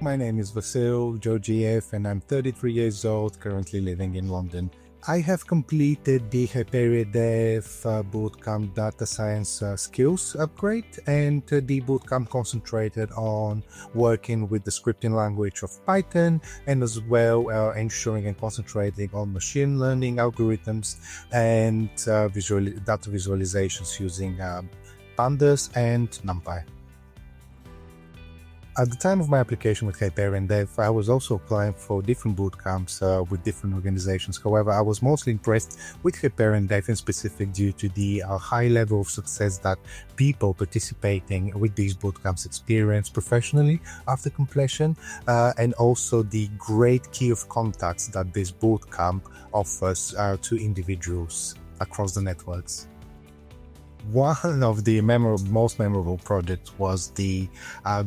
My name is Vasil, Georgiev, and I'm 33 years old, currently living in London. I have completed the HyperionDev Bootcamp Data Science Skills upgrade, and the bootcamp concentrated on working with the scripting language of Python, and as well ensuring and concentrating on machine learning algorithms and data visualizations using pandas and NumPy. At the time of my application with HyperionDev, I was also applying for different bootcamps with different organizations. However, I was mostly impressed with HyperionDev in specific due to the high level of success that people participating with these bootcamps experience professionally after completion, and also the great key of contacts that this bootcamp offers to individuals across the networks. One of the most memorable projects was the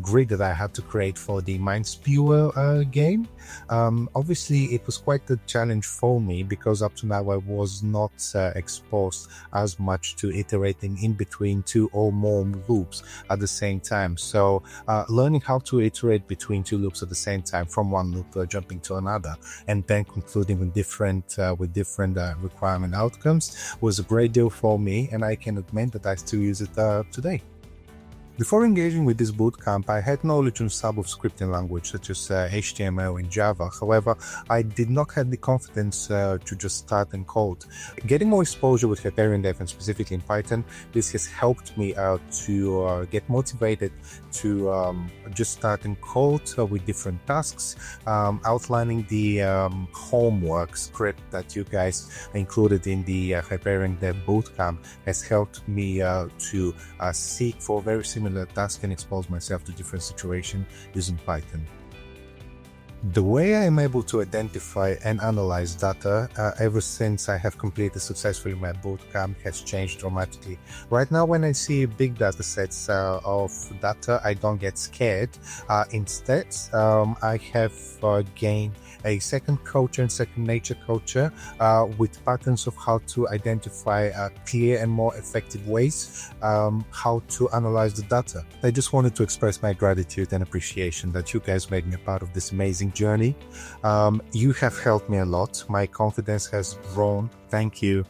grid that I had to create for the Minesweeper game. Obviously, it was quite a challenge for me because up to now I was not exposed as much to iterating in between two or more loops at the same time. So learning how to iterate between two loops at the same time, from one loop jumping to another, and then concluding with different requirement outcomes was a great deal for me, and I can admit that I still use it today. Before engaging with this bootcamp, I had knowledge on some of scripting language such as HTML and Java. However, I did not have the confidence to just start and code. Getting more exposure with HyperionDev and specifically in Python, this has helped me to get motivated to just start and code with different tasks. Outlining the homework script that you guys included in the HyperionDev bootcamp has helped me to seek for very similar tasks and expose myself to different situations using Python. The way I am able to identify and analyze data ever since I have completed successfully my bootcamp has changed dramatically. Right now, when I see big data sets of data, I don't get scared. Instead, I have gained a second culture and second nature culture with patterns of how to identify clear and more effective ways how to analyze the data. I just wanted to express my gratitude and appreciation that you guys made me a part of this amazing journey. You have helped me a lot. My confidence has grown. Thank you.